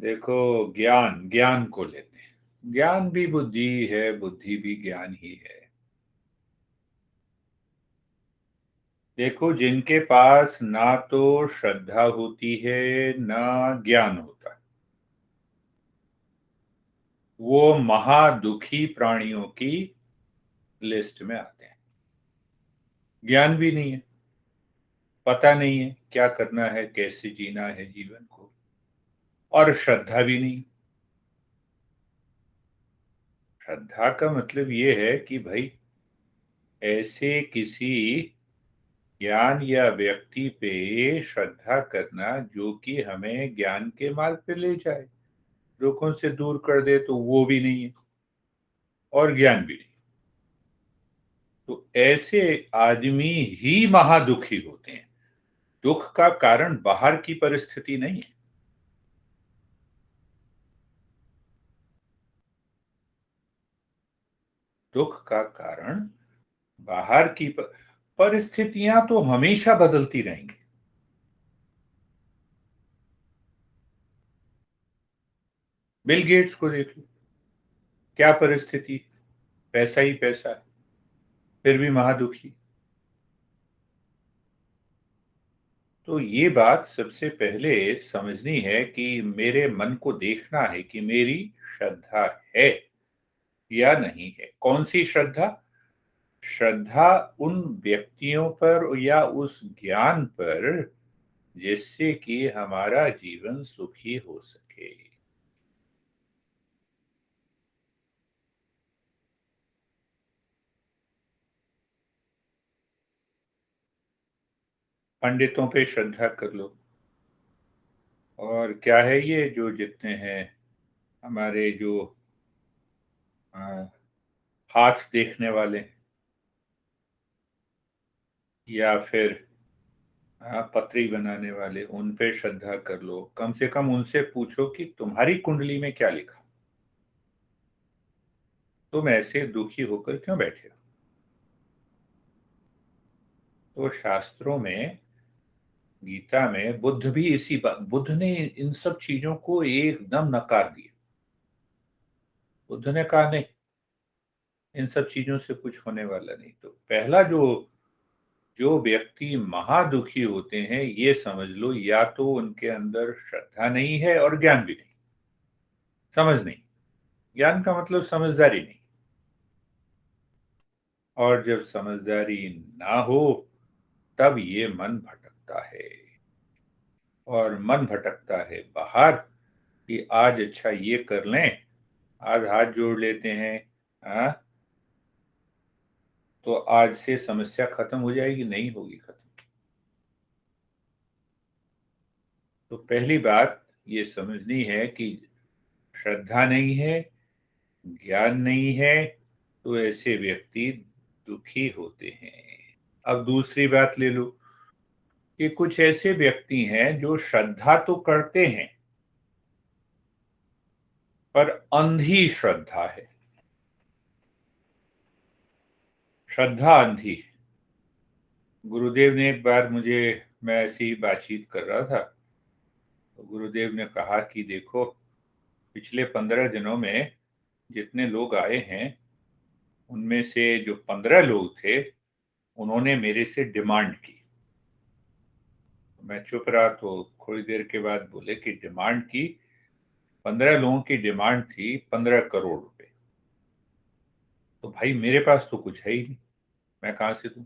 देखो, ज्ञान ज्ञान को लेते हैं। ज्ञान भी बुद्धि है, बुद्धि भी ज्ञान ही है। देखो, जिनके पास ना तो श्रद्धा होती है ना ज्ञान होता है, वो महादुखी प्राणियों की लिस्ट में आते हैं। ज्ञान भी नहीं है, पता नहीं है क्या करना है, कैसे जीना है जीवन को, और श्रद्धा भी नहीं। श्रद्धा का मतलब ये है कि भाई ऐसे किसी ज्ञान या व्यक्ति पे श्रद्धा करना जो कि हमें ज्ञान के मार्ग पे ले जाए, दुखों से दूर कर दे, तो वो भी नहीं है और ज्ञान भी नहीं। तो ऐसे आदमी ही महादुखी होते हैं। दुख का कारण बाहर की परिस्थिति नहीं है। दुख का कारण बाहर की परिस्थितियां तो हमेशा बदलती रहेंगी। बिल गेट्स को देख लो, क्या परिस्थिति, पैसा ही पैसा है, फिर भी महादुखी। तो ये बात सबसे पहले समझनी है कि मेरे मन को देखना है कि मेरी श्रद्धा है या नहीं है। कौन सी श्रद्धा? श्रद्धा उन व्यक्तियों पर या उस ज्ञान पर जिससे कि हमारा जीवन सुखी हो सके। पंडितों पे श्रद्धा कर लो, और क्या है ये जो जितने हैं हमारे जो अ, हाथ देखने वाले, या फिर पतरी बनाने वाले, उन पे श्रद्धा कर लो। कम से कम उनसे पूछो कि तुम्हारी कुंडली में क्या लिखा, तुम ऐसे दुखी होकर क्यों बैठे हो। तो शास्त्रों में, गीता में, बुद्ध भी इसी बात, बुद्ध ने इन सब चीजों को एकदम नकार दिया। बुद्ध ने कहा नहीं, इन सब चीजों से कुछ होने वाला नहीं। तो पहला जो जो व्यक्ति महादुखी होते हैं, ये समझ लो, या तो उनके अंदर श्रद्धा नहीं है और ज्ञान भी नहीं, समझ नहीं। ज्ञान का मतलब समझदारी नहीं। और जब समझदारी ना हो, तब ये मन भटकता है। और मन भटकता है बाहर कि आज अच्छा ये कर लें, आज हाथ जोड़ लेते हैं, हाँ, तो आज से समस्या खत्म हो जाएगी। नहीं होगी खत्म। तो पहली बात ये समझनी है कि श्रद्धा नहीं है, ज्ञान नहीं है, तो ऐसे व्यक्ति दुखी होते हैं। अब दूसरी बात ले लो कि कुछ ऐसे व्यक्ति हैं जो श्रद्धा तो करते हैं, पर अंधी श्रद्धा है। श्रद्धा अंधी है। गुरुदेव ने एक बार मुझे, मैं ऐसी ही बातचीत कर रहा था, तो गुरुदेव ने कहा कि देखो, पिछले 15 दिनों में जितने लोग आए हैं, उनमें से जो 15 लोग थे, उन्होंने मेरे से डिमांड की। मैं चुप रहा, तो थोड़ी देर के बाद बोले कि डिमांड की, 15 लोगों की डिमांड थी 15 करोड़ रुपए। तो भाई मेरे पास तो कुछ है ही नहीं, मैं कहां से दूं।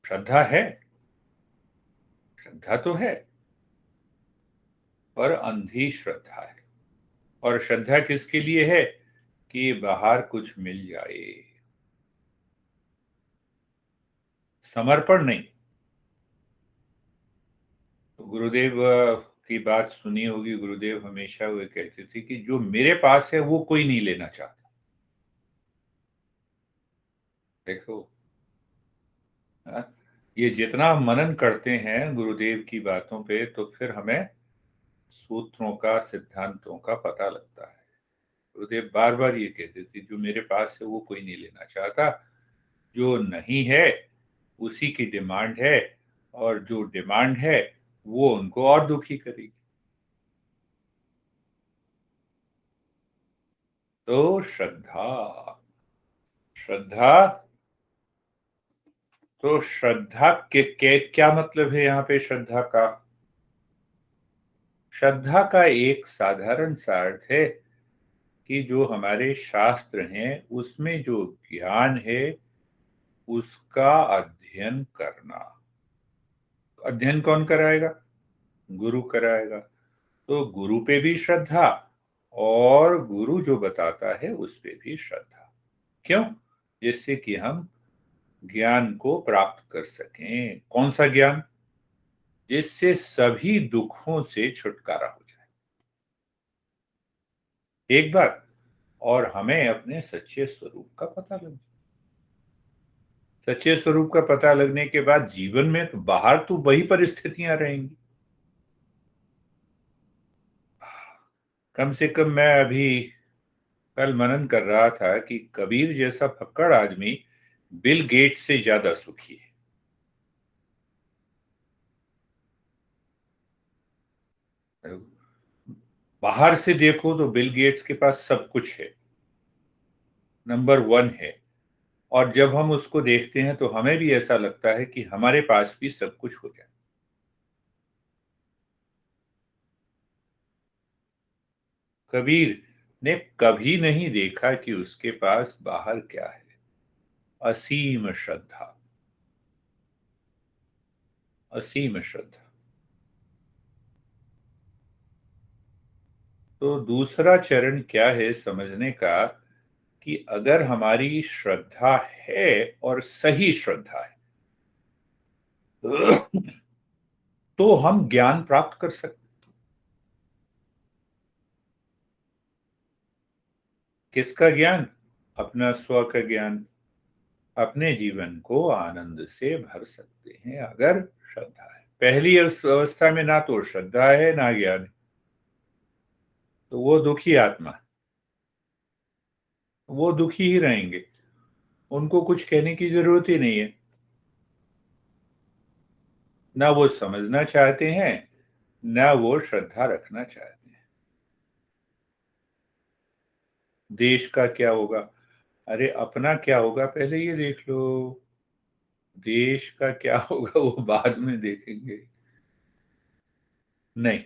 श्रद्धा है, श्रद्धा तो है, पर अंधी श्रद्धा है। और श्रद्धा किसके लिए है? कि बाहर कुछ मिल जाए, समर्पण नहीं। तो गुरुदेव की बात सुनी होगी, गुरुदेव हमेशा वो कहते थे कि जो मेरे पास है वो कोई नहीं लेना चाहता। देखो, हाँ, ये जितना हम मनन करते हैं गुरुदेव की बातों पे, तो फिर हमें सूत्रों का, सिद्धांतों का पता लगता है। गुरुदेव बार बार ये कहते थे, जो मेरे पास है वो कोई नहीं लेना चाहता, जो नहीं है उसी की डिमांड है, और जो डिमांड है वो उनको और दुखी करेगी। तो श्रद्धा, श्रद्धा, तो श्रद्धा के क्या मतलब है यहाँ पे श्रद्धा का? श्रद्धा का एक साधारण सा अर्थ है कि जो हमारे शास्त्र हैं उसमें जो ज्ञान है उसका अध्ययन करना। अध्ययन कौन कराएगा? गुरु कराएगा। तो गुरु पे भी श्रद्धा, और गुरु जो बताता है उस पे भी श्रद्धा। क्यों? जिससे कि हम ज्ञान को प्राप्त कर सकें। कौन सा ज्ञान? जिससे सभी दुखों से छुटकारा हो जाए, एक बार, और हमें अपने सच्चे स्वरूप का पता लगे। सच्चे स्वरूप का पता लगने के बाद जीवन में तो बाहर तो वही परिस्थितियां रहेंगी। कम से कम मैं अभी कल मनन कर रहा था कि कबीर जैसा फक्कड़ आदमी बिल गेट्स से ज्यादा सुखी है। बाहर से देखो तो बिल गेट्स के पास सब कुछ है, नंबर वन है। और जब हम उसको देखते हैं तो हमें भी ऐसा लगता है कि हमारे पास भी सब कुछ हो जाए। कबीर ने कभी नहीं देखा कि उसके पास बाहर क्या है। असीम श्रद्धा, असीम श्रद्धा। तो दूसरा चरण क्या है समझने का, कि अगर हमारी श्रद्धा है और सही श्रद्धा है तो हम ज्ञान प्राप्त कर सकते। किसका ज्ञान? अपना स्व का ज्ञान। अपने जीवन को आनंद से भर सकते हैं अगर श्रद्धा है। पहली अवस्था में ना तो श्रद्धा है ना ज्ञान है, तो वो दुखी आत्मा है। वो दुखी ही रहेंगे, उनको कुछ कहने की जरूरत ही नहीं है। ना वो समझना चाहते हैं, ना वो श्रद्धा रखना चाहते हैं। देश का क्या होगा? अरे अपना क्या होगा पहले ये देख लो। देश का क्या होगा वो बाद में देखेंगे। नहीं,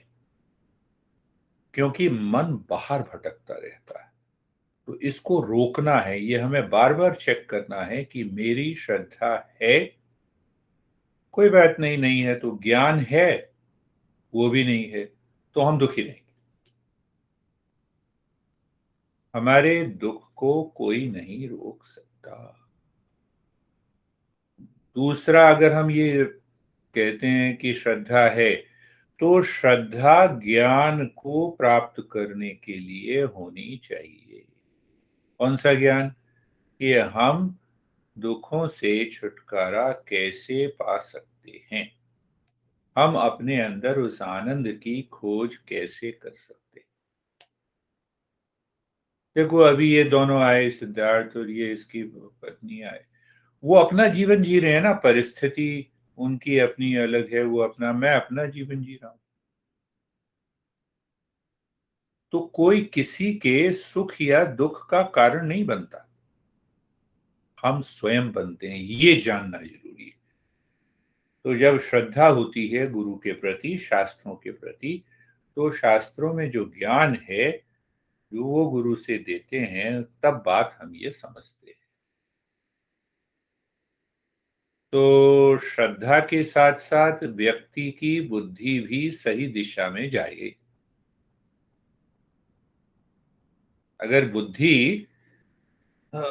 क्योंकि मन बाहर भटकता रहता है। तो इसको रोकना है, ये हमें बार बार चेक करना है कि मेरी श्रद्धा है। कोई बात नहीं, नहीं है तो ज्ञान है, वो भी नहीं है तो हम दुखी रहेंगे। हमारे दुख को कोई नहीं रोक सकता। दूसरा, अगर हम ये कहते हैं कि श्रद्धा है, तो श्रद्धा ज्ञान को प्राप्त करने के लिए होनी चाहिए। कौन सा ज्ञान? कि हम दुखों से छुटकारा कैसे पा सकते हैं, हम अपने अंदर उस आनंद की खोज कैसे कर सकते हैं। देखो अभी ये दोनों आए, सिद्धार्थ और ये इसकी पत्नी आए, वो अपना जीवन जी रहे हैं ना। परिस्थिति उनकी अपनी अलग है, वो अपना, मैं अपना जीवन जी रहा हूं। तो कोई किसी के सुख या दुख का कारण नहीं बनता, हम स्वयं बनते हैं, ये जानना जरूरी है। तो जब श्रद्धा होती है गुरु के प्रति, शास्त्रों के प्रति, तो शास्त्रों में जो ज्ञान है जो वो गुरु से देते हैं, तब बात हम ये समझते हैं। तो श्रद्धा के साथ साथ व्यक्ति की बुद्धि भी सही दिशा में जाए। अगर बुद्धि अ,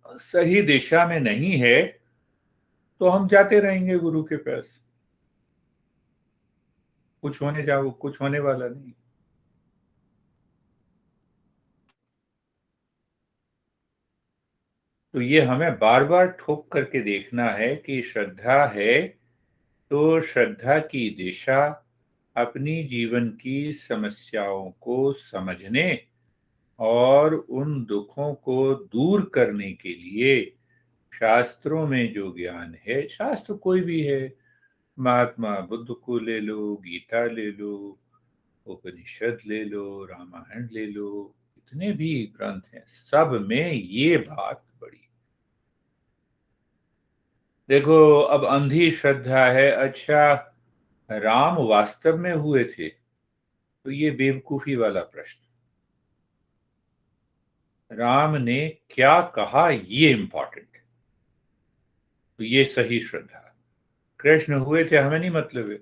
सही दिशा में नहीं है तो हम जाते रहेंगे गुरु के पास, कुछ होने जाओ, कुछ होने वाला नहीं। तो ये हमें बार बार ठोक करके देखना है कि श्रद्धा है तो श्रद्धा की दिशा अपनी जीवन की समस्याओं को समझने और उन दुखों को दूर करने के लिए शास्त्रों में जो ज्ञान है, शास्त्र कोई भी है, महात्मा बुद्ध को ले लो, गीता ले लो, उपनिषद ले लो, रामायण ले लो, इतने भी ग्रंथ हैं, सब में ये बात बड़ी। देखो, अब अंधी श्रद्धा है, अच्छा राम वास्तव में हुए थे? तो ये बेवकूफी वाला प्रश्न। राम ने क्या कहा ये इंपॉर्टेंट है, तो ये सही श्रद्धा। कृष्ण हुए थे हमें नहीं मतलब है।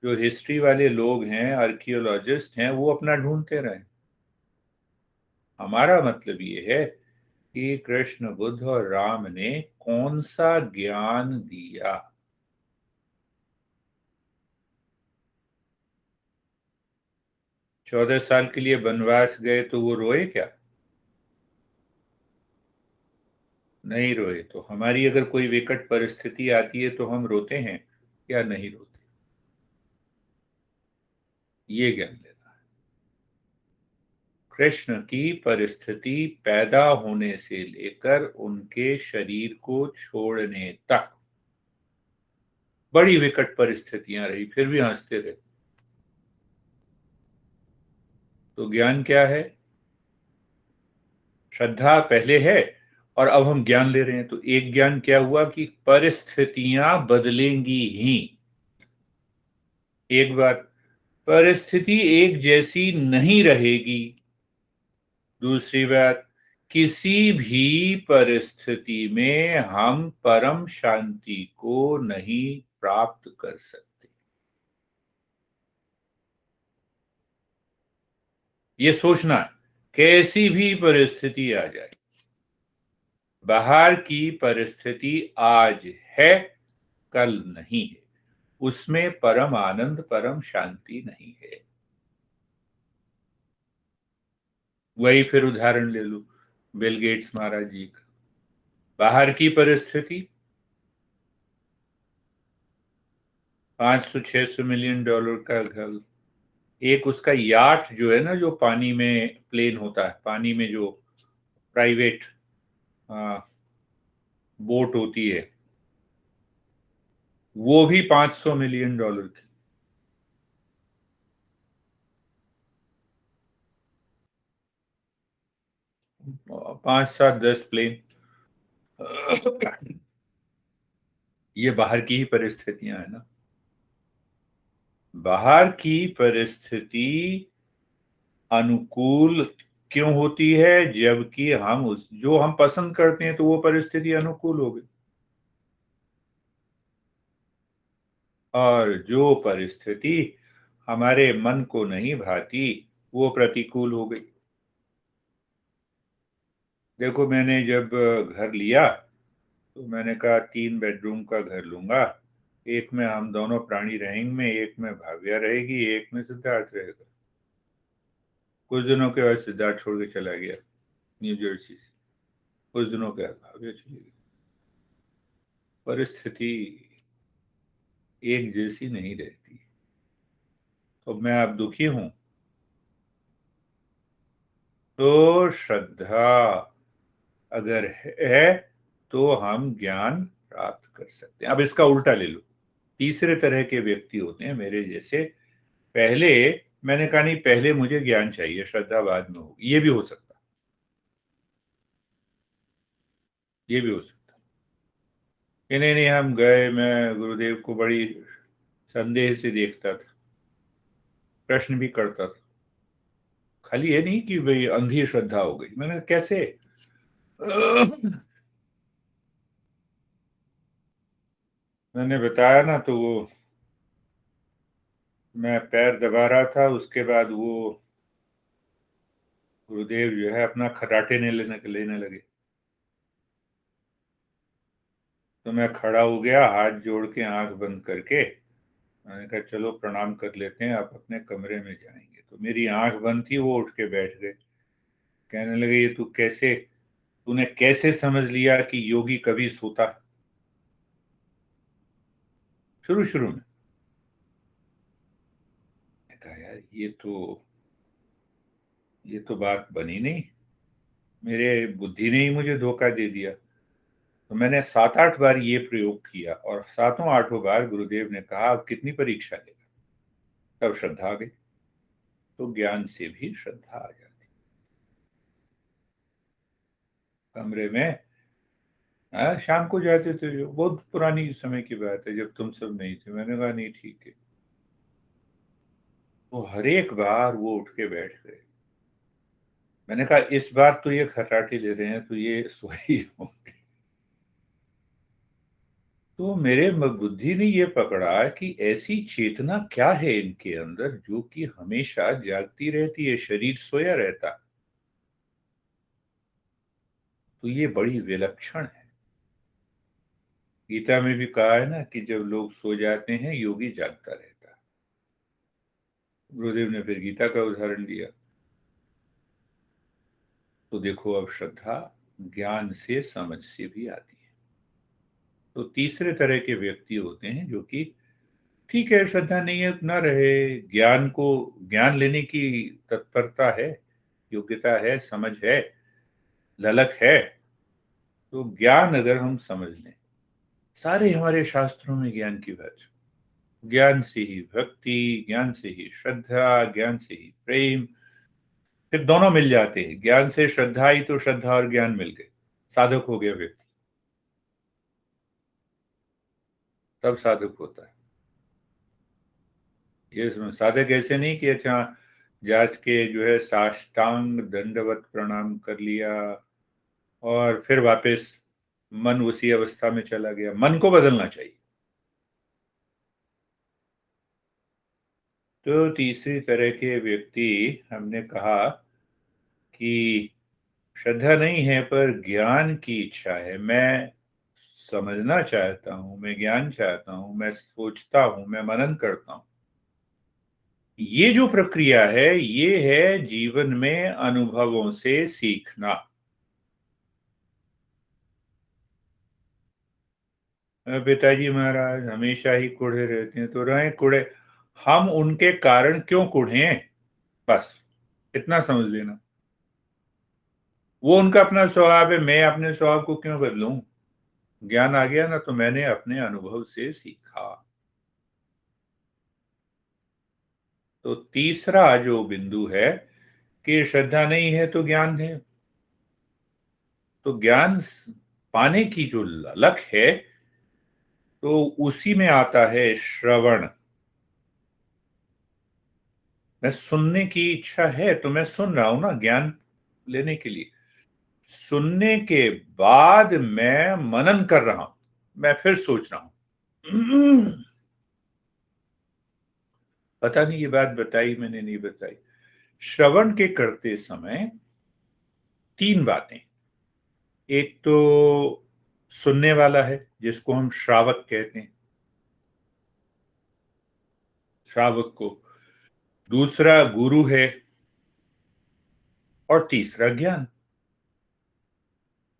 जो हिस्ट्री वाले लोग हैं, आर्कियोलॉजिस्ट हैं, वो अपना ढूंढते रहे। हमारा मतलब ये है कि कृष्ण, बुद्ध और राम ने कौन सा ज्ञान दिया। 14 साल के लिए वनवास गए तो वो रोए क्या? नहीं रोए। तो हमारी अगर कोई विकट परिस्थिति आती है तो हम रोते हैं या नहीं रोते? ये ज्ञान लेना। कृष्ण की परिस्थिति पैदा होने से लेकर उनके शरीर को छोड़ने तक बड़ी विकट परिस्थितियां रही, फिर भी हंसते रहे। तो ज्ञान क्या है? श्रद्धा पहले है और अब हम ज्ञान ले रहे हैं। तो एक ज्ञान क्या हुआ कि परिस्थितियां बदलेंगी ही। एक बात, परिस्थिति एक जैसी नहीं रहेगी। दूसरी बात, किसी भी परिस्थिति में हम परम शांति को नहीं प्राप्त कर सकते। ये सोचना है, कैसी भी परिस्थिति आ जाए, बाहर की परिस्थिति आज है, कल नहीं है, उसमें परम आनंद, परम शांति नहीं है। वही फिर उदाहरण ले लो बिल गेट्स महाराज जी का। बाहर की परिस्थिति, $500-600 मिलियन का घर, एक उसका याट जो है ना, जो पानी में प्लेन होता है, पानी में जो प्राइवेट बोट होती है, वो भी $500 मिलियन की। 5, 7, 10 प्लेन। ये बाहर की ही परिस्थितियां है ना। बाहर की परिस्थिति अनुकूल क्यों होती है? जबकि हम उस जो हम पसंद करते हैं तो वो परिस्थिति अनुकूल हो गई, और जो परिस्थिति हमारे मन को नहीं भाती वो प्रतिकूल हो गई। देखो, मैंने जब घर लिया तो मैंने कहा 3 बेडरूम का घर लूंगा, एक में हम दोनों प्राणी रहेंगे, एक में भाव्या रहेगी, एक में सिद्धार्थ रहेगा। कुछ दिनों के बाद सिद्धार्थ छोड़ के चला गया न्यू जर्सी से। कुछ दिनों के बाद भाव्या चली गई। परिस्थिति एक जैसी नहीं रहती। तो मैं अब दुखी हूं, तो श्रद्धा अगर है तो हम ज्ञान प्राप्त कर सकते हैं। अब इसका उल्टा ले लो, तीसरे तरह के व्यक्ति होते हैं मेरे जैसे। पहले मैंने कहा नहीं, पहले मुझे ज्ञान चाहिए, श्रद्धा बाद में होगी। ये भी हो सकता, ये भी हो सकता। कि नहीं नहीं, हम गए, मैं गुरुदेव को बड़ी संदेह से देखता था, प्रश्न भी करता था। खाली ये नहीं कि भाई अंधी श्रद्धा हो गई। मैंने कहा, कैसे? मैंने बताया ना, तो वो मैं पैर दबा रहा था, उसके बाद वो गुरुदेव जो है अपना खर्राटे लेने लगे। तो मैं खड़ा हो गया, हाथ जोड़ के, आंख बंद करके। मैंने कहा चलो प्रणाम कर लेते हैं, आप अपने कमरे में जाएंगे। तो मेरी आंख बंद थी, वो उठ के बैठ गए। कहने लगे, ये तूने कैसे समझ लिया कि योगी कभी सोता है? शुरू शुरू में मैंने कहा, यार ये तो बात बनी नहीं। मेरे बुद्धि ने ही मुझे धोखा दे दिया। तो मैंने 7-8 बार ये प्रयोग किया और सातों आठों बार गुरुदेव ने कहा, अब कितनी परीक्षा लेगा? तब श्रद्धा आ गई। तो ज्ञान से भी श्रद्धा आ जाती। कमरे में शाम को जाते थे, जो बहुत पुरानी समय की बात है, जब तुम सब नहीं थे। मैंने कहा नहीं, ठीक है। तो हर एक बार वो उठ के बैठ गए। मैंने कहा इस बार तो ये खर्राटे ले रहे हैं, तो ये सोई होंगे। तो मेरे बुद्धि ने ये पकड़ा कि ऐसी चेतना क्या है इनके अंदर जो कि हमेशा जागती रहती है, शरीर सोया रहता। तो ये बड़ी विलक्षण है। गीता में भी कहा है ना कि जब लोग सो जाते हैं योगी जागता रहता है। गुरुदेव ने फिर गीता का उदाहरण दिया। तो देखो, अब श्रद्धा ज्ञान से, समझ से भी आती है। तो तीसरे तरह के व्यक्ति होते हैं जो कि ठीक है, श्रद्धा नहीं है ना रहे, ज्ञान लेने की तत्परता है, योग्यता है, समझ है, ललक है। तो ज्ञान अगर हम समझ लें, सारे हमारे शास्त्रों में ज्ञान की बात, ज्ञान से ही भक्ति, ज्ञान से ही श्रद्धा, ज्ञान से ही प्रेम, फिर दोनों मिल जाते हैं। ज्ञान से श्रद्धा आई तो श्रद्धा और ज्ञान मिल गए, साधक हो गया व्यक्ति। तब साधक होता है। ये साधक ऐसे नहीं कि अच्छा जात के जो है साष्टांग दंडवत प्रणाम कर लिया और फिर वापस मन उसी अवस्था में चला गया। मन को बदलना चाहिए। तो तीसरी तरह के व्यक्ति हमने कहा कि श्रद्धा नहीं है पर ज्ञान की इच्छा है। मैं समझना चाहता हूं, मैं ज्ञान चाहता हूं, मैं सोचता हूं, मैं मनन करता हूं। ये जो प्रक्रिया है ये है जीवन में अनुभवों से सीखना। पिताजी महाराज हमेशा ही कूढ़े रहते हैं, तो रहे कूढ़े। हम उनके कारण क्यों कूढ़े हैं, बस इतना समझ लेना। वो उनका अपना स्वभाव है, मैं अपने स्वभाव को क्यों बदलूं? ज्ञान आ गया ना, तो मैंने अपने अनुभव से सीखा। तो तीसरा जो बिंदु है कि श्रद्धा नहीं है तो ज्ञान है। तो ज्ञान पाने की जो ललक है, तो उसी में आता है श्रवण। मैं सुनने की इच्छा है तो मैं सुन रहा हूं ना, ज्ञान लेने के लिए। सुनने के बाद मैं मनन कर रहा हूं, मैं फिर सोच रहा हूं। पता नहीं ये बात बताई मैंने, नहीं बताई। श्रवण के करते समय तीन बातें। एक तो सुनने वाला है जिसको हम श्रावक कहते हैं, श्रावक को। दूसरा गुरु है। और तीसरा ज्ञान।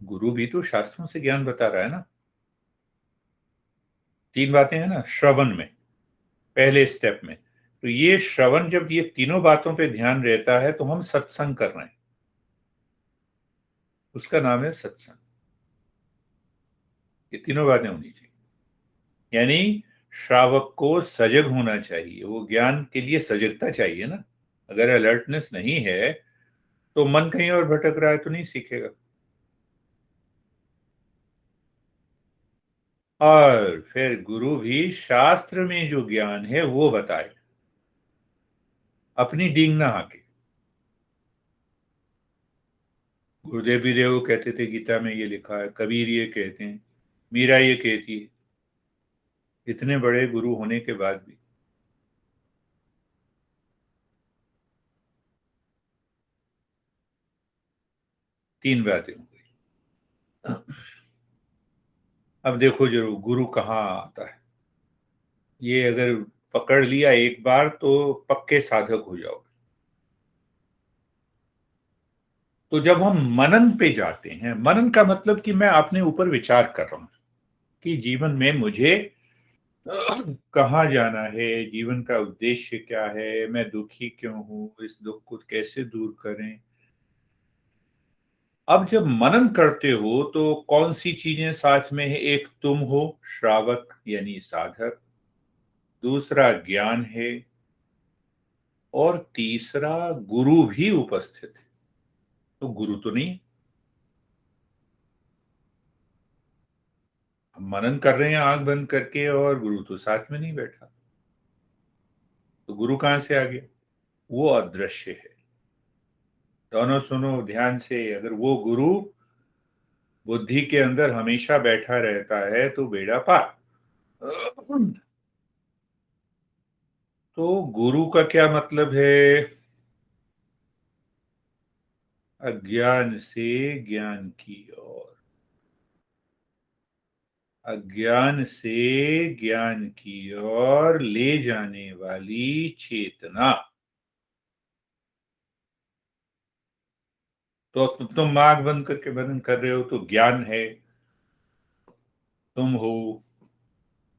गुरु भी तो शास्त्रों से ज्ञान बता रहा है ना। तीन बातें हैं ना श्रवण में, पहले स्टेप में। तो ये श्रवण, जब ये तीनों बातों पे ध्यान रहता है तो हम सत्संग कर रहे हैं। उसका नाम है सत्संग। ये तीनों बातें होनी चाहिए। यानी श्रावक को सजग होना चाहिए, वो ज्ञान के लिए सजगता चाहिए ना। अगर अलर्टनेस नहीं है तो मन कहीं और भटक रहा है तो नहीं सीखेगा। और फिर गुरु भी शास्त्र में जो ज्ञान है वो बताए, अपनी डींग ना हाके। गुरुदेव भी देव कहते थे, गीता में ये लिखा है, कबीर ये कहते हैं, मीरा ये कहती है। इतने बड़े गुरु होने के बाद भी। तीन बातें हो गई। अब देखो जरूर गुरु कहाँ आता है। ये अगर पकड़ लिया एक बार तो पक्के साधक हो जाओगे। तो जब हम मनन पे जाते हैं, मनन का मतलब कि मैं अपने ऊपर विचार कर रहा हूं कि जीवन में मुझे कहाँ जाना है, जीवन का उद्देश्य क्या है, मैं दुखी क्यों हूं, इस दुख को कैसे दूर करें। अब जब मनन करते हो तो कौन सी चीजें साथ में है? एक तुम हो, श्रावक यानी साधक, दूसरा ज्ञान है, और तीसरा गुरु भी उपस्थित है। तो गुरु तो नहीं, हम मनन कर रहे हैं आंख बंद करके और गुरु तो साथ में नहीं बैठा, तो गुरु कहां से आ गया? वो अदृश्य है। दोनों सुनो ध्यान से, अगर वो गुरु बुद्धि के अंदर हमेशा बैठा रहता है तो बेड़ा पार। तो गुरु का क्या मतलब है? अज्ञान से ज्ञान की ओर, अज्ञान से ज्ञान की ओर ले जाने वाली चेतना। तो तुम आंख बंद करके भजन कर रहे हो तो ज्ञान है, तुम हो।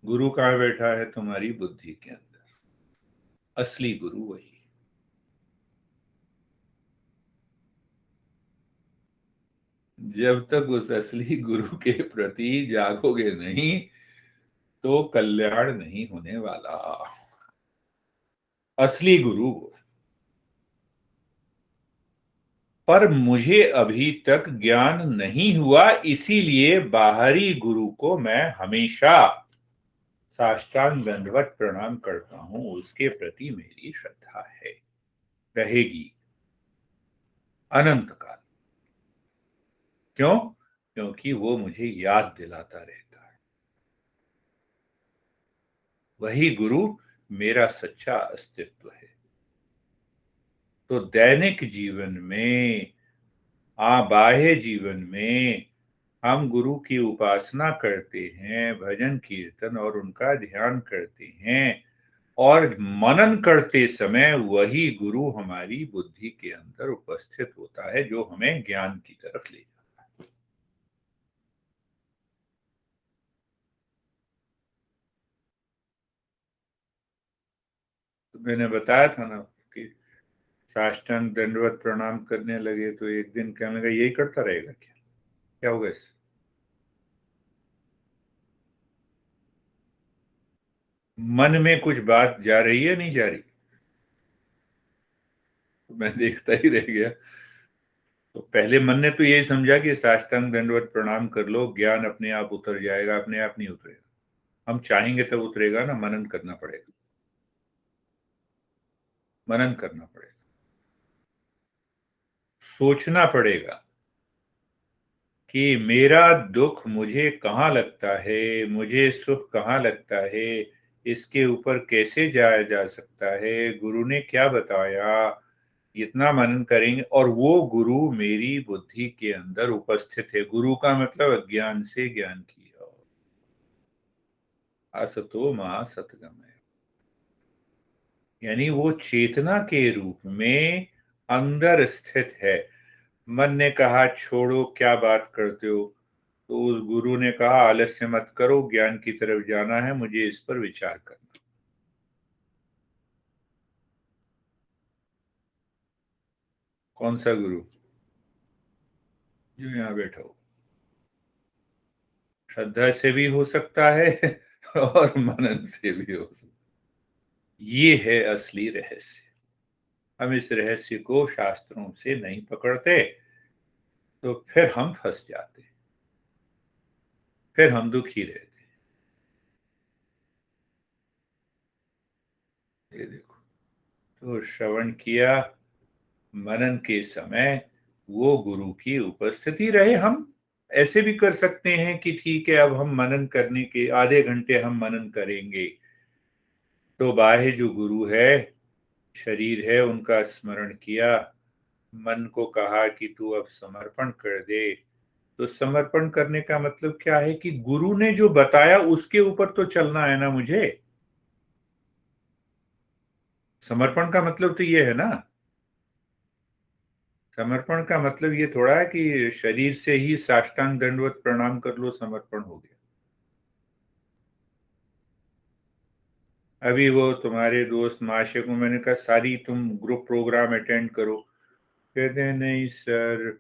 गुरु कहाँ बैठा है? तुम्हारी बुद्धि के अंदर। असली गुरु वही। जब तक उस असली गुरु के प्रति जागोगे नहीं तो कल्याण नहीं होने वाला। असली गुरु। पर मुझे अभी तक ज्ञान नहीं हुआ, इसीलिए बाहरी गुरु को मैं हमेशा साष्टांग दंडवत प्रणाम करता हूं, उसके प्रति मेरी श्रद्धा है, रहेगी अनंत काल। क्यों? क्योंकि वो मुझे याद दिलाता रहता है। वही गुरु मेरा सच्चा अस्तित्व है। तो दैनिक जीवन में, बाह्य जीवन में हम गुरु की उपासना करते हैं, भजन कीर्तन और उनका ध्यान करते हैं, और मनन करते समय वही गुरु हमारी बुद्धि के अंदर उपस्थित होता है, जो हमें ज्ञान की तरफ ले जाता है। तो मैंने बताया था ना कि साष्टांग दंडवत प्रणाम करने लगे तो एक दिन कहने लगा यही करता रहेगा क्या? क्या होगा इससे? मन में कुछ बात जा रही है, नहीं जा रही? तो मैं देखता ही रह गया। तो पहले मन ने तो यही समझा कि साष्टांग दंडवत प्रणाम कर लो, ज्ञान अपने आप उतर जाएगा। अपने आप नहीं उतरेगा, हम चाहेंगे तब उतरेगा ना, मनन करना पड़ेगा। मनन करना पड़ेगा, सोचना पड़ेगा कि मेरा दुख मुझे कहाँ लगता है, मुझे सुख कहाँ लगता है, इसके ऊपर कैसे जाया जा सकता है, गुरु ने क्या बताया। इतना मनन करेंगे और वो गुरु मेरी बुद्धि के अंदर उपस्थित है। गुरु का मतलब अज्ञान से ज्ञान की ओर। असतो मा सतगमय, यानी वो चेतना के रूप में अंदर स्थित है। मन ने कहा छोड़ो, क्या बात करते हो? तो उस गुरु ने कहा आलस्य मत करो, ज्ञान की तरफ जाना है, मुझे इस पर विचार करना। कौन सा गुरु? जो यहाँ बैठा हो। श्रद्धा से भी हो सकता है और मनन से भी हो सकता है। ये है असली रहस्य। हम इस रहस्य को शास्त्रों से नहीं पकड़ते तो फिर हम फंस जाते, फिर हम दुखी रहते। ये देखो, तो श्रवण किया, मनन के समय वो गुरु की उपस्थिति रहे। हम ऐसे भी कर सकते हैं कि ठीक है, अब हम मनन करने के आधे घंटे हम मनन करेंगे, तो बाह्य जो गुरु है, शरीर है, उनका स्मरण किया, मन को कहा कि तू अब समर्पण कर दे। तो समर्पण करने का मतलब क्या है कि गुरु ने जो बताया उसके ऊपर तो चलना है ना मुझे। समर्पण का मतलब तो ये है ना। समर्पण का मतलब ये थोड़ा है कि शरीर से ही साष्टांग दंडवत प्रणाम कर लो, समर्पण हो गया। अभी वो तुम्हारे दोस्त महाशय को मैंने कहा सारी तुम ग्रुप प्रोग्राम अटेंड करो, कहते हैं नहीं सर,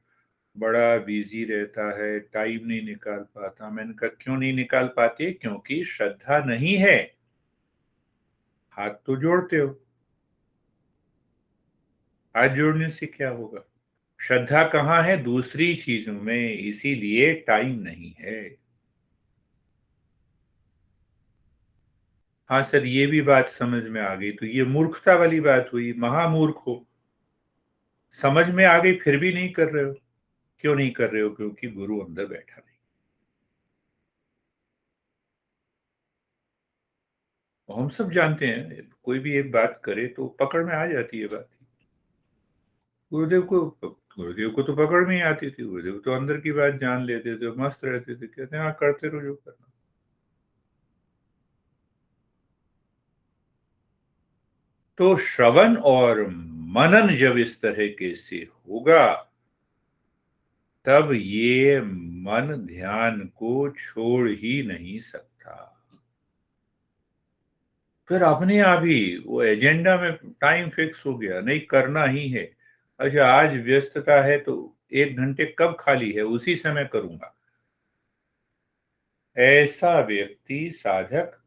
बड़ा बिजी रहता है, टाइम नहीं निकाल पाता। मैंने कहा क्यों नहीं निकाल पाते? क्योंकि श्रद्धा नहीं है। हाथ तो जोड़ते हो, हाथ जोड़ने से क्या होगा? श्रद्धा कहाँ है? दूसरी चीजों में, इसीलिए टाइम नहीं है। हाँ सर, ये भी बात समझ में आ गई। तो ये मूर्खता वाली बात हुई, महामूर्ख हो। समझ में आ गई फिर भी नहीं कर रहे हो। क्यों नहीं कर रहे हो? क्योंकि गुरु अंदर बैठा नहीं। हम सब जानते हैं, कोई भी एक बात करे तो पकड़ में आ जाती है बात। गुरुदेव को गुरुदेव को तो पकड़ में ही आती थी। गुरुदेव तो अंदर की बात जान लेते थे, मस्त रहते थे, कहते हैं हाँ करते रहो जो करना। तो श्रवण और मनन जब इस तरह के से होगा, तब ये मन ध्यान को छोड़ ही नहीं सकता। फिर अपने आप ही वो एजेंडा में टाइम फिक्स हो गया, नहीं करना ही है। अच्छा, आज व्यस्तता है तो 1 घंटे कब खाली है, उसी समय करूंगा। ऐसा व्यक्ति साधक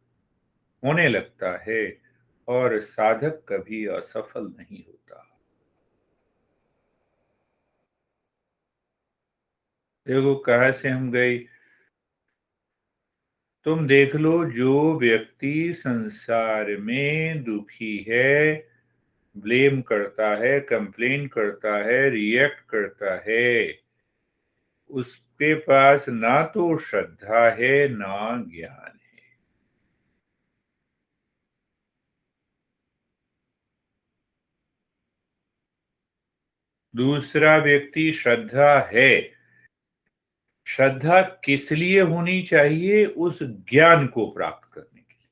होने लगता है, और साधक कभी असफल नहीं होता। देखो कहाँ से हम गए। तुम देख लो, जो व्यक्ति संसार में दुखी है, ब्लेम करता है, कंप्लेन करता है, रिएक्ट करता है, उसके पास ना तो श्रद्धा है ना ज्ञान है। दूसरा व्यक्ति श्रद्धा है। श्रद्धा किस लिए होनी चाहिए? उस ज्ञान को प्राप्त करने के लिए।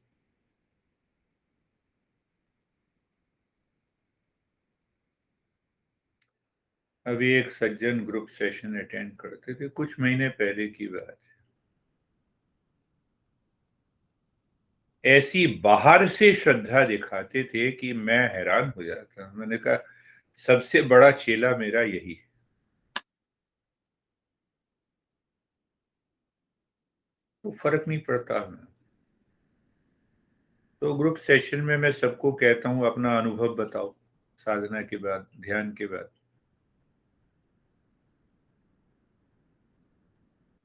अभी एक सज्जन ग्रुप सेशन अटेंड करते थे, कुछ महीने पहले की बात है। ऐसी बाहर से श्रद्धा दिखाते थे कि मैं हैरान हो जाता। मैंने कहा सबसे बड़ा चेला मेरा यही है। तो फर्क नहीं पड़ता हमें। तो ग्रुप सेशन में मैं सबको कहता हूं अपना अनुभव बताओ, साधना के बाद, ध्यान के बाद।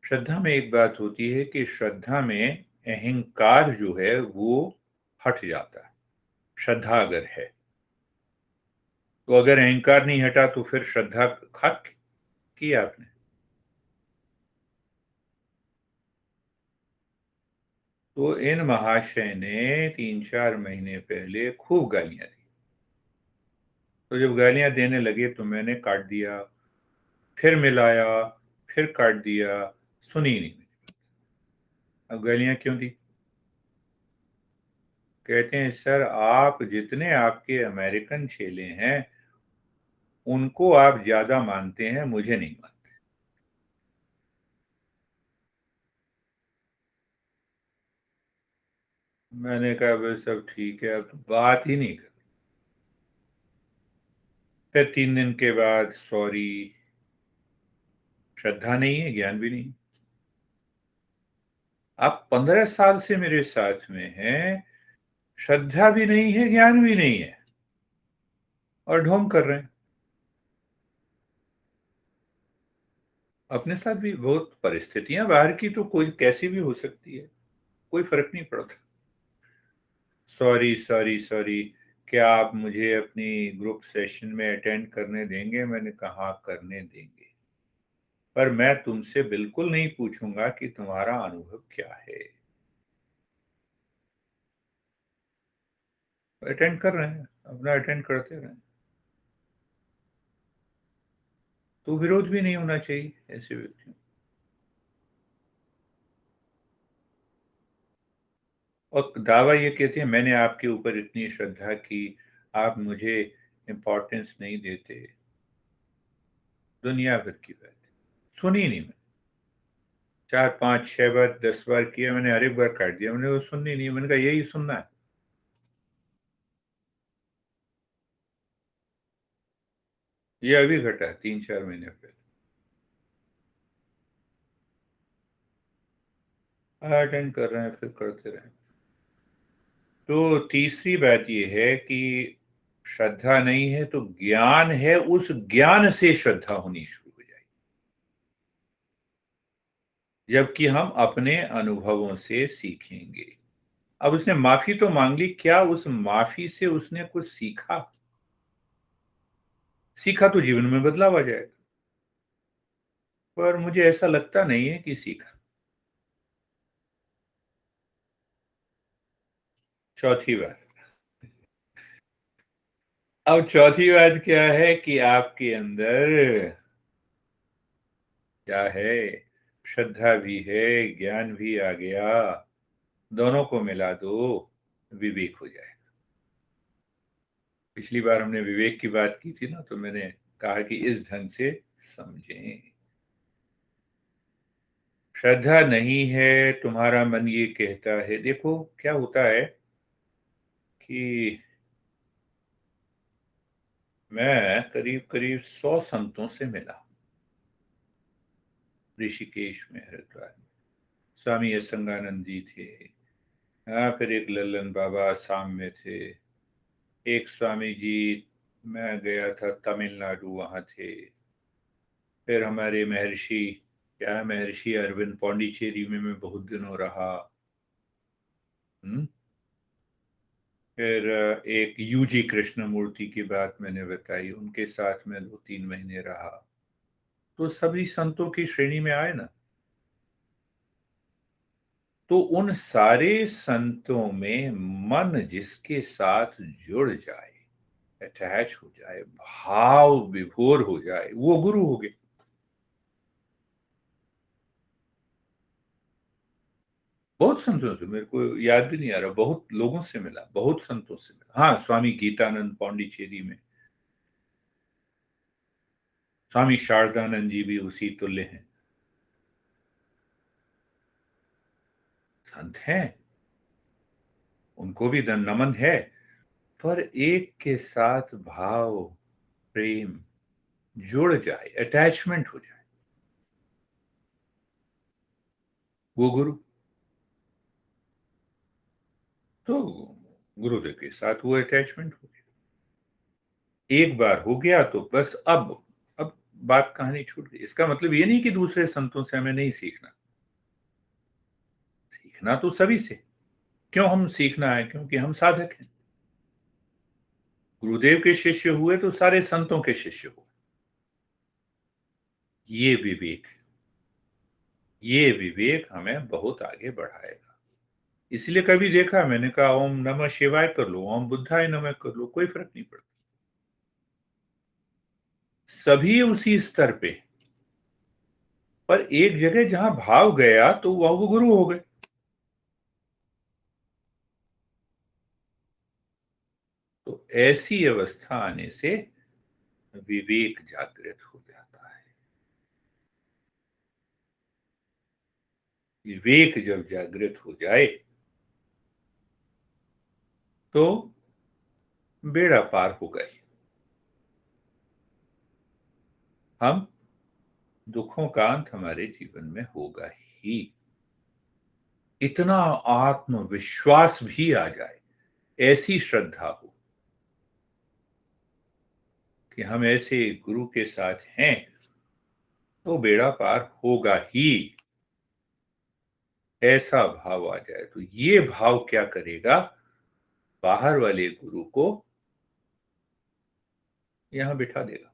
श्रद्धा में एक बात होती है कि श्रद्धा में अहंकार जो है वो हट जाता है। श्रद्धा अगर है तो, अगर अहंकार नहीं हटा तो फिर श्रद्धा खाक की आपने। तो इन महाशय ने 3-4 महीने पहले खूब गालियां दी। तो जब गालियां देने लगे तो मैंने काट दिया, फिर मिलाया, फिर काट दिया। सुनी नहीं। अब गालियां क्यों दी? कहते हैं सर, आप जितने आपके अमेरिकन चेले हैं उनको आप ज्यादा मानते हैं, मुझे नहीं मानते। मैंने कहा बस सब ठीक है, अब तो बात ही नहीं कर। फिर 3 दिन के बाद सॉरी। श्रद्धा नहीं है, ज्ञान भी नहीं। आप 15 साल से मेरे साथ में हैं, श्रद्धा भी नहीं है, ज्ञान भी नहीं है, और ढोंग कर रहे हैं। अपने साथ भी बहुत परिस्थितियां बाहर की तो कोई कैसी भी हो सकती है, कोई फर्क नहीं पड़ता। सॉरी सॉरी सॉरी, क्या आप मुझे अपनी ग्रुप सेशन में अटेंड करने देंगे? मैंने कहा करने देंगे, पर मैं तुमसे बिल्कुल नहीं पूछूंगा कि तुम्हारा अनुभव क्या है। अटेंड कर रहे हैं, अपना अटेंड करते रहें। तो विरोध भी नहीं होना चाहिए ऐसे व्यक्तियों। और दावा ये कहते हैं मैंने आपके ऊपर इतनी श्रद्धा की, आप मुझे इम्पोर्टेंस नहीं देते। दुनिया भर की बात सुनी नहीं। 4-5-6 बार 10 बार किया मैंने, हर एक बार काट दिया। मैंने वो सुननी नहीं। मैंने कहा यही सुनना है। ये अभी घटा है 3-4 महीने पहले। अटेंड कर रहे हैं फिर करते रहें। तो तीसरी बात यह है कि श्रद्धा नहीं है तो ज्ञान है, उस ज्ञान से श्रद्धा होनी शुरू हो जाएगी, जबकि हम अपने अनुभवों से सीखेंगे। अब उसने माफी तो मांग ली, क्या उस माफी से उसने कुछ सीखा? सीखा तो जीवन में बदलाव आ जाएगा, पर मुझे ऐसा लगता नहीं है कि सीखा। चौथी बात, अब चौथी बात क्या है कि आपके अंदर क्या है, श्रद्धा भी है, ज्ञान भी आ गया, दोनों को मिला दो, विवेक हो जाए। पिछली बार हमने विवेक की बात की थी ना, तो मैंने कहा कि इस ढंग से समझें। श्रद्धा नहीं है, तुम्हारा मन ये कहता है। देखो क्या होता है कि मैं करीब करीब 100 संतों से मिला ऋषिकेश में, हरिद्वार में। स्वामी असंगानंद जी थे, हाँ, फिर एक लल्लन बाबा आसाम में थे, एक स्वामी जी, मैं गया था तमिलनाडु, वहां थे। फिर हमारे महर्षि, क्या महर्षि अरविंद पौंडीचेरी में मैं बहुत दिनों रहा। हम्म। फिर एक यूजी कृष्णमूर्ति की बात मैंने बताई, उनके साथ में 2-3 महीने रहा। तो सभी संतों की श्रेणी में आए ना। तो उन सारे संतों में मन जिसके साथ जुड़ जाए, अटैच हो जाए, भाव विभोर हो जाए, वो गुरु हो गए। बहुत संतों से, मेरे को याद भी नहीं आ रहा, बहुत लोगों से मिला, बहुत संतों से मिला। हाँ, स्वामी गीतानंद पौंडीचेरी में, स्वामी शारदानंद जी भी उसी तुल्य हैं, संत हैं, उनको भी धन नमन है। पर एक के साथ भाव, प्रेम जुड़ जाए, अटैचमेंट हो जाए, वो गुरु। तो गुरुदेव के साथ वो अटैचमेंट हो गया, एक बार हो गया तो बस। अब बात कहानी छूट गई। इसका मतलब ये नहीं कि दूसरे संतों से हमें नहीं सीखना, सीखना तो सभी से। क्यों हम सीखना है? क्योंकि हम साधक हैं। गुरुदेव के शिष्य हुए तो सारे संतों के शिष्य हुए। ये विवेक, ये विवेक हमें बहुत आगे बढ़ाएगा। इसलिए कभी देखा, मैंने कहा ओम नमः शिवाय कर लो, ओम बुद्धाय नमः कर लो, कोई फर्क नहीं पड़ता, सभी उसी स्तर पे। पर एक जगह जहां भाव गया तो वह वो गुरु हो गए। तो ऐसी अवस्था आने से विवेक जागृत हो जाता है। विवेक जब जागृत हो जाए तो बेड़ा पार हो गए। हम, दुखों का अंत हमारे जीवन में होगा ही। इतना आत्मविश्वास भी आ जाए, ऐसी श्रद्धा हो कि हम ऐसे गुरु के साथ हैं, तो बेड़ा पार होगा ही। ऐसा भाव आ जाए तो ये भाव क्या करेगा, बाहर वाले गुरु को यहां बिठा देगा।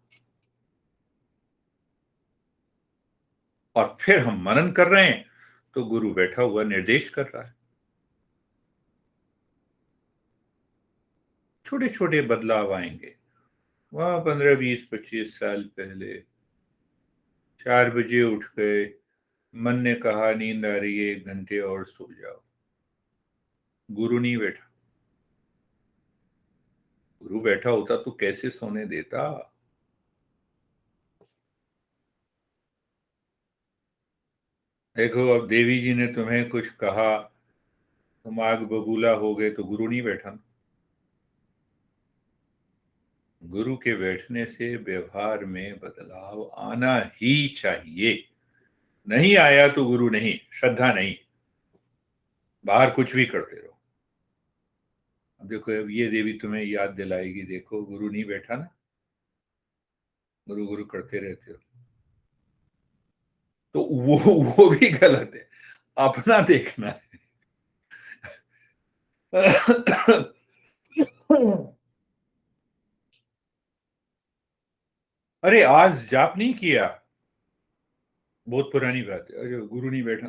और फिर हम मनन कर रहे हैं तो गुरु बैठा हुआ निर्देश कर रहा है। छोटे छोटे बदलाव आएंगे। वहां 15-20-25 साल पहले 4 बजे उठ गए, मन ने कहा नींद आ रही है, 1 घंटे और सो जाओ। गुरु नहीं बैठा। गुरु बैठा होता तो कैसे सोने देता। देखो, अब देवी जी ने तुम्हें कुछ कहा, तुम आग बबूला हो गए, तो गुरु नहीं बैठा। गुरु के बैठने से व्यवहार में बदलाव आना ही चाहिए। नहीं आया तो गुरु नहीं, श्रद्धा नहीं। बाहर कुछ भी करते रहो। अब देखो, अब ये देवी तुम्हें याद दिलाएगी, देखो गुरु नहीं बैठा ना, गुरु गुरु करते रहते हो। तो वो भी गलत है, अपना देखना है। अरे आज जाप नहीं किया, बहुत पुरानी बात है, अरे गुरु नहीं बैठा।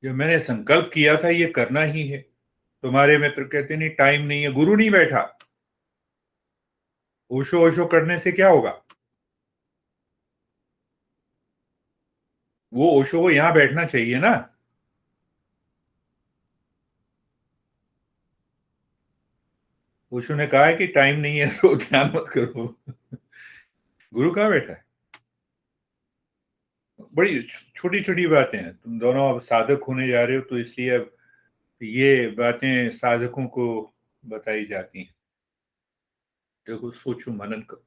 जो मैंने संकल्प किया था ये करना ही है, तुम्हारे मित्र कहते नहीं टाइम नहीं है, गुरु नहीं बैठा। ओशो ओशो करने से क्या होगा? वो ओशो को यहां बैठना चाहिए ना। ओशो ने कहा है कि टाइम नहीं है तो ध्यान मत करो। गुरु कहाँ बैठा है? बड़ी छोटी छोटी बातें हैं, तुम दोनों अब साधक होने जा रहे हो तो इसलिए अब ये बातें साधकों को बताई जाती हैं। देखो, सोचो, मनन करो।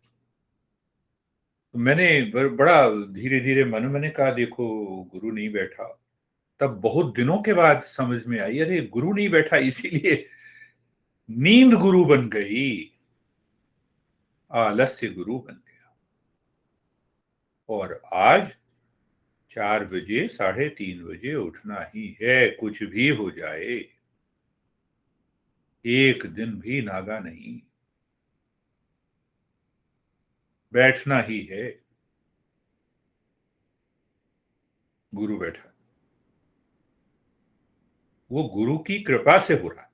तो मैंने बड़ा धीरे धीरे मन में मैंने कहा, देखो गुरु नहीं बैठा। तब बहुत दिनों के बाद समझ में आई, अरे गुरु नहीं बैठा इसीलिए नींद गुरु बन गई, आलस्य गुरु बन गया। और आज 4 बजे 3:30 बजे उठना ही है, कुछ भी हो जाए, एक दिन भी नागा नहीं, बैठना ही है। गुरु बैठा, वो गुरु की कृपा से हो रहा,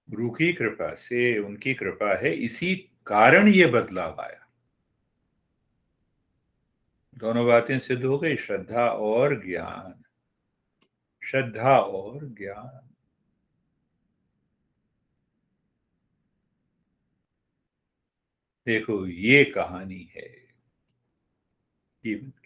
गुरु की कृपा से, उनकी कृपा है, इसी कारण ये बदलाव आया। दोनों बातें सिद्ध हो गई, श्रद्धा और ज्ञान, श्रद्धा और ज्ञान। देखो ये कहानी है जीवन की।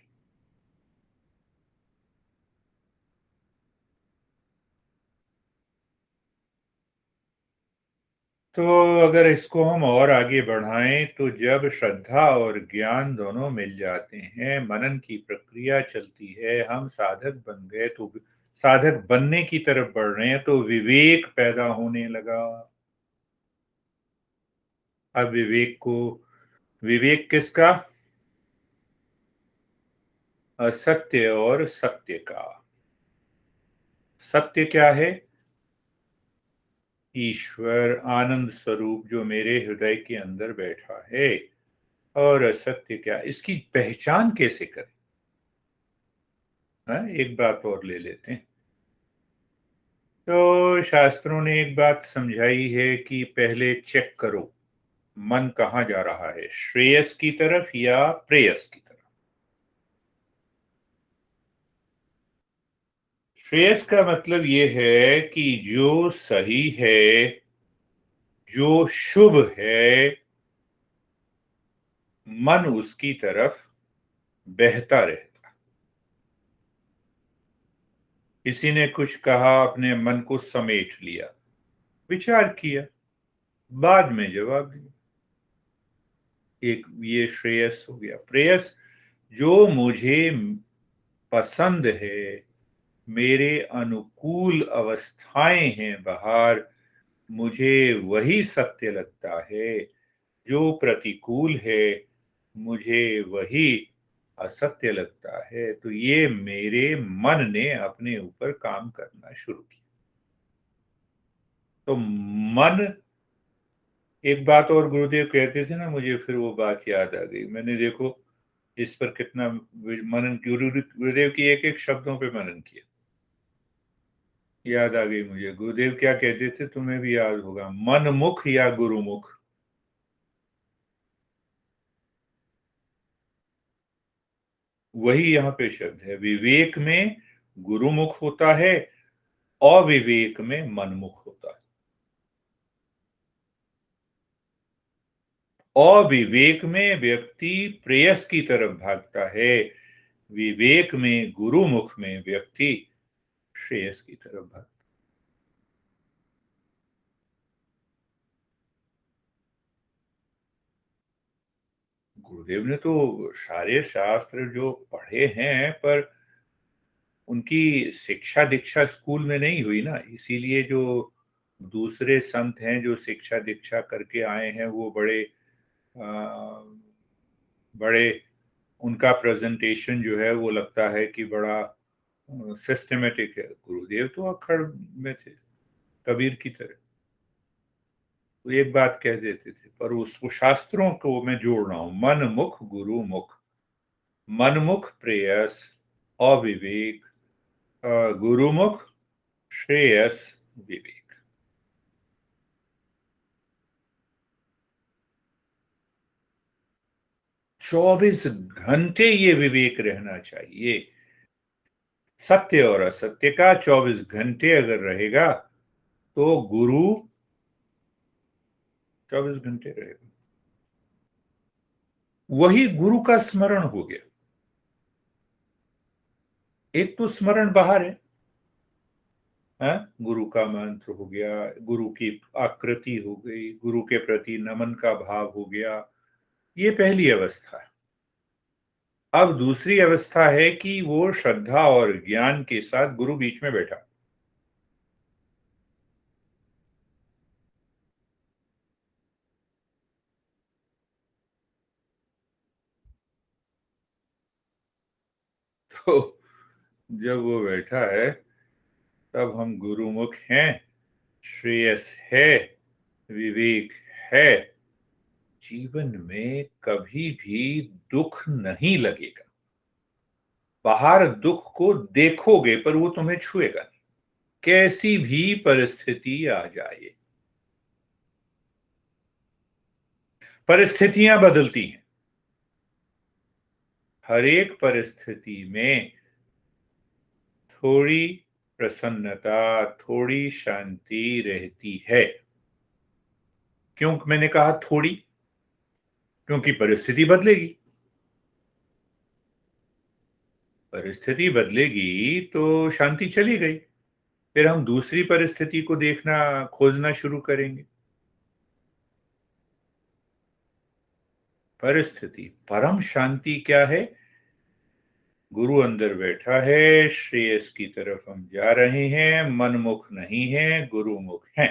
तो अगर इसको हम और आगे बढ़ाएं तो जब श्रद्धा और ज्ञान दोनों मिल जाते हैं, मनन की प्रक्रिया चलती है, हम साधक बन गए, तो साधक बनने की तरफ बढ़ रहे हैं, तो विवेक पैदा होने लगा। अब विवेक को, विवेक किसका? असत्य और सत्य का। सत्य क्या है? ईश्वर आनंद स्वरूप जो मेरे हृदय के अंदर बैठा है। और असत्य क्या, इसकी पहचान कैसे करें? हाँ, एक बात और ले लेते हैं। तो शास्त्रों ने एक बात समझाई है कि पहले चेक करो मन कहाँ जा रहा है, श्रेयस की तरफ या प्रेयस की तरफ। श्रेयस का मतलब यह है कि जो सही है, जो शुभ है, मन उसकी तरफ बहता रहता। किसी ने कुछ कहा, अपने मन को समेट लिया, विचार किया, बाद में जवाब दिया। एक ये श्रेयस हो गया। प्रेयस, जो मुझे पसंद है, मेरे अनुकूल अवस्थाएं हैं बाहर, मुझे वही सत्य लगता है। जो प्रतिकूल है, मुझे वही असत्य लगता है। तो ये मेरे मन ने अपने ऊपर काम करना शुरू किया। तो मन, एक बात और गुरुदेव कहते थे ना, मुझे फिर वो बात याद आ गई। मैंने देखो इस पर कितना मनन, गुरुदेव की एक एक शब्दों पे मनन किया। याद आ गई मुझे, गुरुदेव क्या कहते थे, तुम्हें भी याद होगा, मन मुख या गुरुमुख। वही यहाँ पे शब्द है, विवेक में गुरुमुख होता है, अविवेक में मनमुख होता है। अविवेक में व्यक्ति प्रेयस की तरफ भागता है, विवेक में गुरुमुख में व्यक्ति श्रेयस की तरफ भागता है। गुरुदेव ने तो सारे शास्त्र जो पढ़े हैं, पर उनकी शिक्षा दीक्षा स्कूल में नहीं हुई ना, इसीलिए जो दूसरे संत हैं जो शिक्षा दीक्षा करके आए हैं वो बड़े उनका प्रेजेंटेशन जो है वो लगता है कि बड़ा सिस्टमेटिक है। गुरुदेव तो अखड़ में थे, कबीर की तरह। तो एक बात कह देते थे, पर उसको शास्त्रों को मैं जोड़ रहा हूं, मन मुख गुरु मुख, मनमुख प्रेयस अविवेक, गुरुमुख श्रेयस विवेक। 24 घंटे ये विवेक रहना चाहिए। सत्य और असत्य का 24 घंटे अगर रहेगा तो गुरु 24 घंटे रहेगा, वही गुरु का स्मरण हो गया। एक तो स्मरण बाहर है, हाँ? गुरु का मंत्र हो गया, गुरु की आकृति हो गई, गुरु के प्रति नमन का भाव हो गया, ये पहली अवस्था है। अब दूसरी अवस्था है कि वो श्रद्धा और ज्ञान के साथ गुरु बीच में बैठा। तो जब वो बैठा है तब हम गुरुमुख हैं, श्रेयस है, विवेक है, जीवन में कभी भी दुख नहीं लगेगा। बाहर दुख को देखोगे पर वो तुम्हें छुएगा नहीं, कैसी भी परिस्थिति आ जाए। परिस्थितियां बदलती हैं, हर एक परिस्थिति में थोड़ी प्रसन्नता, थोड़ी शांति रहती है। क्यों मैंने कहा थोड़ी? क्योंकि परिस्थिति बदलेगी। परिस्थिति बदलेगी तो शांति चली गई, फिर हम दूसरी परिस्थिति को देखना, खोजना शुरू करेंगे। परिस्थिति, परम शांति क्या है? गुरु अंदर बैठा है, श्रेयस की तरफ हम जा रहे हैं, मनमुख नहीं है, गुरुमुख हैं।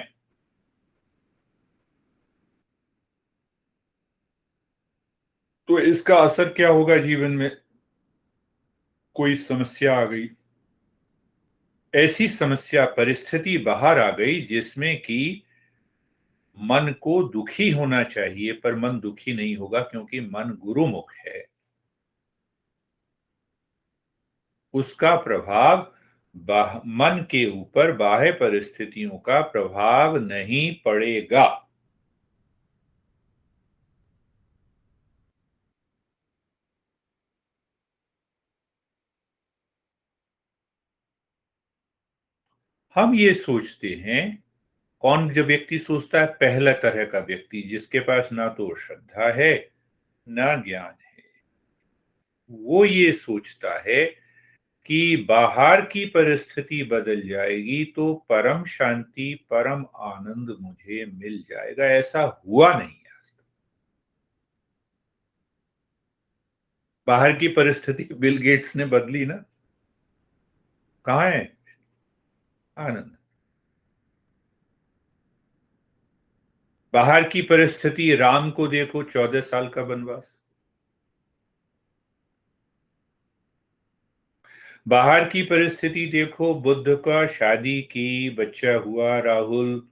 तो इसका असर क्या होगा जीवन में? कोई समस्या आ गई, ऐसी समस्या परिस्थिति बाहर आ गई जिसमें कि मन को दुखी होना चाहिए, पर मन दुखी नहीं होगा क्योंकि मन गुरुमुख है। उसका प्रभाव मन के ऊपर बाह्य परिस्थितियों का प्रभाव नहीं पड़ेगा। हम ये सोचते हैं, कौन जब व्यक्ति सोचता है? पहला तरह का व्यक्ति जिसके पास ना तो श्रद्धा है ना ज्ञान है, वो ये सोचता है कि बाहर की परिस्थिति बदल जाएगी तो परम शांति, परम आनंद मुझे मिल जाएगा। ऐसा हुआ नहीं आज तक। बाहर की परिस्थिति बिल गेट्स ने बदली ना, कहाँ है आनंद? बाहर की परिस्थिति, राम को देखो, 14 साल का वनवास। बाहर की परिस्थिति देखो, बुद्ध का शादी की, बच्चा हुआ राहुल,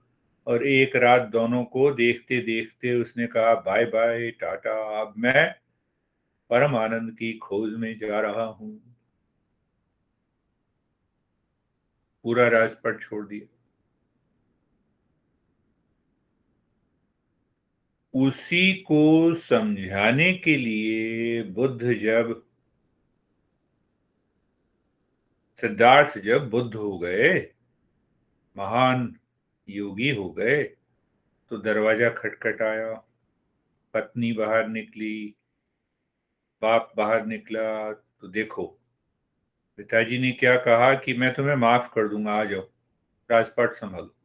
और एक रात दोनों को देखते देखते उसने कहा बाय बाय टाटा, अब मैं परम आनंद की खोज में जा रहा हूं। पूरा राजपट छोड़ दिया। उसी को समझाने के लिए बुद्ध जब सिद्धार्थ जब बुद्ध हो गए, महान योगी हो गए, तो दरवाजा खटखटाया, पत्नी बाहर निकली, बाप बाहर निकला, तो देखो पिताजी ने क्या कहा कि मैं तुम्हें माफ कर दूंगा, आ जाओ, राजपाट संभालो।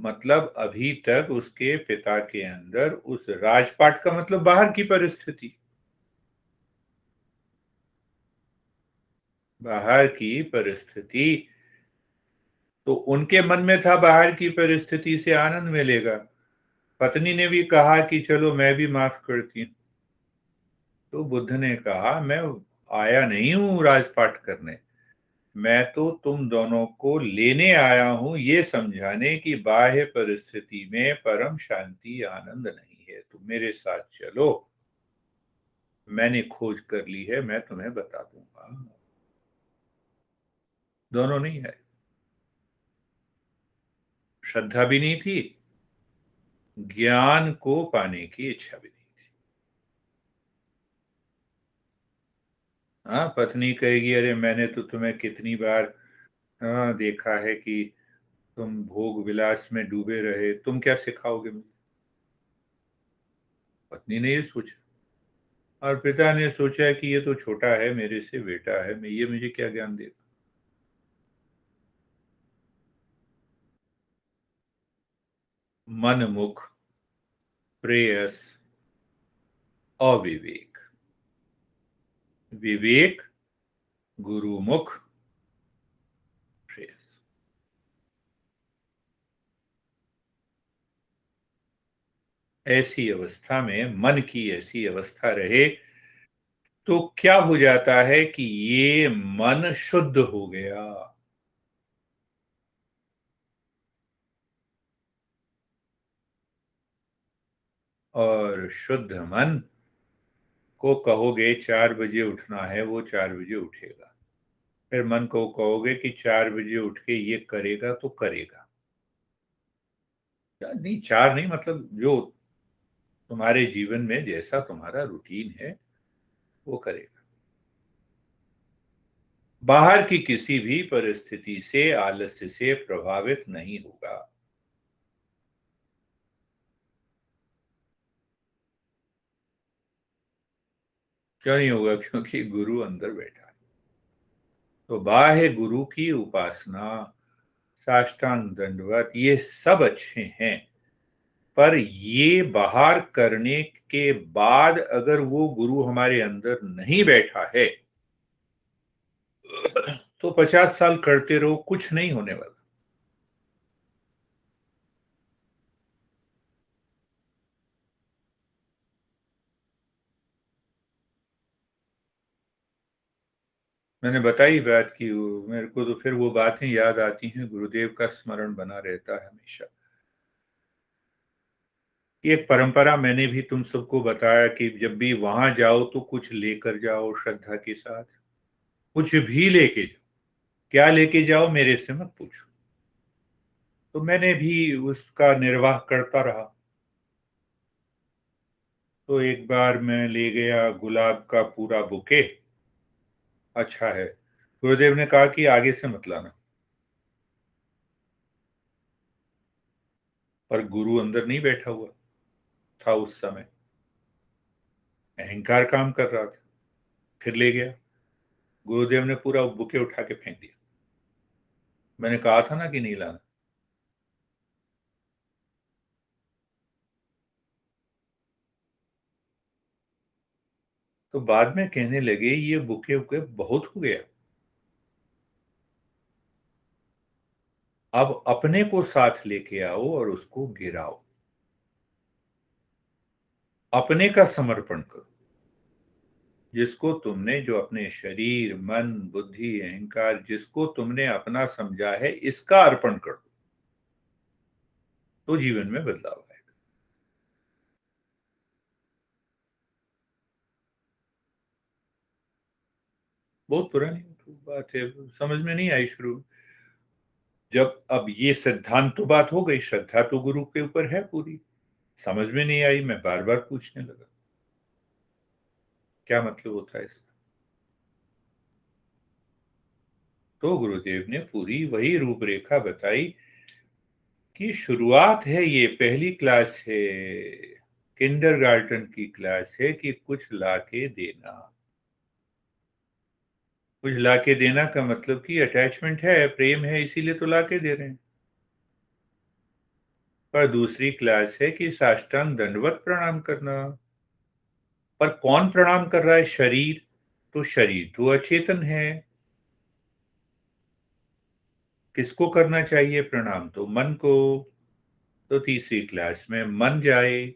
मतलब अभी तक उसके पिता के अंदर उस राजपाट का मतलब बाहर की परिस्थिति, बाहर की परिस्थिति, तो उनके मन में था बाहर की परिस्थिति से आनंद मिलेगा। पत्नी ने भी कहा कि चलो मैं भी माफ करती हूँ। तो बुद्ध ने कहा मैं आया नहीं हूं राजपाट करने, मैं तो तुम दोनों को लेने आया हूं ये समझाने की बाह्य परिस्थिति में परम शांति आनंद नहीं है। तुम मेरे साथ चलो, मैंने खोज कर ली है, मैं तुम्हें बता दूंगा। दोनों नहीं है, श्रद्धा भी नहीं थी, ज्ञान को पाने की इच्छा भी नहीं थी। हाँ, पत्नी कहेगी अरे मैंने तो तुम्हें कितनी बार हाँ देखा है कि तुम भोग विलास में डूबे रहे, तुम क्या सिखाओगे मुझे। पत्नी ने ये सोचा, और पिता ने सोचा कि ये तो छोटा है मेरे से, बेटा है, मैं ये मुझे क्या ज्ञान देगा। मन मुख प्रेयस अविवेक, विवेक गुरुमुख श्रेयस। ऐसी अवस्था में मन की ऐसी अवस्था रहे तो क्या हो जाता है कि ये मन शुद्ध हो गया। और शुद्ध मन को कहोगे 4 बजे उठना है, वो 4 बजे उठेगा। फिर मन को कहोगे कि 4 बजे उठ के ये करेगा तो करेगा। नहीं, चार नहीं, मतलब जो तुम्हारे जीवन में जैसा तुम्हारा रूटीन है वो करेगा। बाहर की किसी भी परिस्थिति से आलस्य से प्रभावित नहीं होगा। क्यों नहीं होगा? क्योंकि गुरु अंदर बैठा है। तो बाह्य गुरु की उपासना, साष्टांग दंडवत, ये सब अच्छे हैं, पर ये बाहर करने के बाद अगर वो गुरु हमारे अंदर नहीं बैठा है तो 50 साल करते रहो, कुछ नहीं होने वाला। मैंने बताई बात की, मेरे को तो फिर वो बातें याद आती हैं, गुरुदेव का स्मरण बना रहता है हमेशा। एक परंपरा मैंने भी तुम सबको बताया कि जब भी वहां जाओ तो कुछ लेकर जाओ श्रद्धा के साथ, कुछ भी लेके जाओ। क्या लेके जाओ मेरे से मत पूछो। तो मैंने भी उसका निर्वाह करता रहा। तो एक बार मैं ले गया गुलाब का पूरा बुके। अच्छा है, गुरुदेव ने कहा कि आगे से मत लाना। पर गुरु अंदर नहीं बैठा हुआ था उस समय, अहंकार काम कर रहा था। फिर ले गया, गुरुदेव ने पूरा बुके उठा के फेंक दिया। मैंने कहा था ना कि नहीं लाना। तो बाद में कहने लगे ये बुके बुके बहुत हो गया, अब अपने को साथ लेके आओ और उसको गिराओ, अपने का समर्पण करो। जिसको तुमने, जो अपने शरीर मन बुद्धि अहंकार जिसको तुमने अपना समझा है, इसका अर्पण करो, तो जीवन में बदलाव आएगा। बहुत पुरानी बात है, समझ में नहीं आई शुरू में। जब अब ये सिद्धांत तो बात हो गई, श्रद्धा तो गुरु के ऊपर है पूरी, समझ में नहीं आई, मैं बार बार पूछने लगा क्या मतलब होता है इसका। तो गुरुदेव ने पूरी वही रूपरेखा बताई कि शुरुआत है, ये पहली क्लास है, किंडरगार्टन की क्लास है कि कुछ लाके देना। कुछ लाके देना का मतलब कि अटैचमेंट है, प्रेम है, इसीलिए तो लाके दे रहे हैं। पर दूसरी क्लास है कि साष्टांग दंडवत प्रणाम करना। पर कौन प्रणाम कर रहा है? शरीर। तो शरीर तो अचेतन है। किसको करना चाहिए प्रणाम? तो मन को। तो तीसरी क्लास में मन जाए।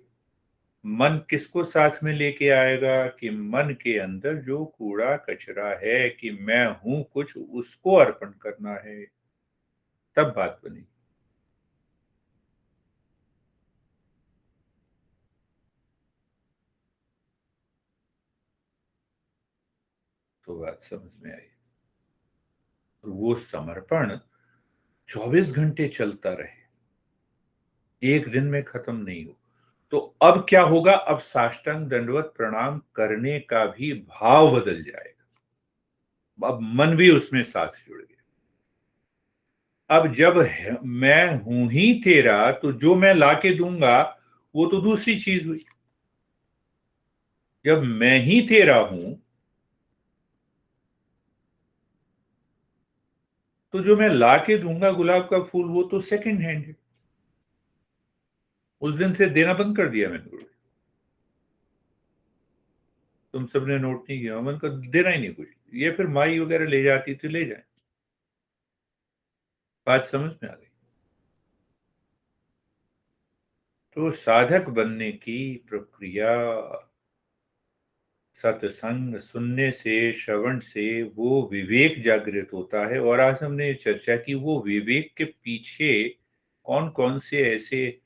मन किसको साथ में लेके आएगा कि मन के अंदर जो कूड़ा कचरा है कि मैं हूं कुछ, उसको अर्पण करना है। तब बात बनी। तो बात समझ में आई। और वो समर्पण 24 घंटे चलता रहे, एक दिन में खत्म नहीं हो। तो अब क्या होगा? अब साष्टांग दंडवत प्रणाम करने का भी भाव बदल जाएगा। अब मन भी उसमें साथ जुड़ गया। अब जब मैं हूं ही तेरा, तो जो मैं लाके दूंगा वो तो दूसरी चीज हुई। जब मैं ही तेरा हूं, तो जो मैं लाके दूंगा गुलाब का फूल, वो तो सेकंड हैंड है। उस दिन से देना बंद कर दिया मैंने गुरु। तुम सबने नोट नहीं किया, मन का देना ही नहीं कुछ। ये फिर माई वगैरह ले जाती थी, ले जाए। बात समझ में आ गई। तो साधक बनने की प्रक्रिया सत्संग सुनने से, श्रवण से वो विवेक जागृत होता है। और आज हमने चर्चा की वो विवेक के पीछे कौन कौन से ऐसे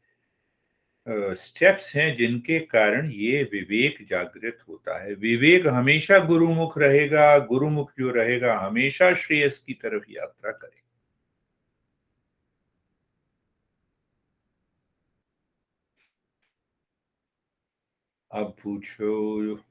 स्टेप्स हैं जिनके कारण ये विवेक जागृत होता है। विवेक हमेशा गुरुमुख रहेगा, गुरुमुख जो रहेगा हमेशा श्रेयस की तरफ यात्रा करेगा। अब पूछो।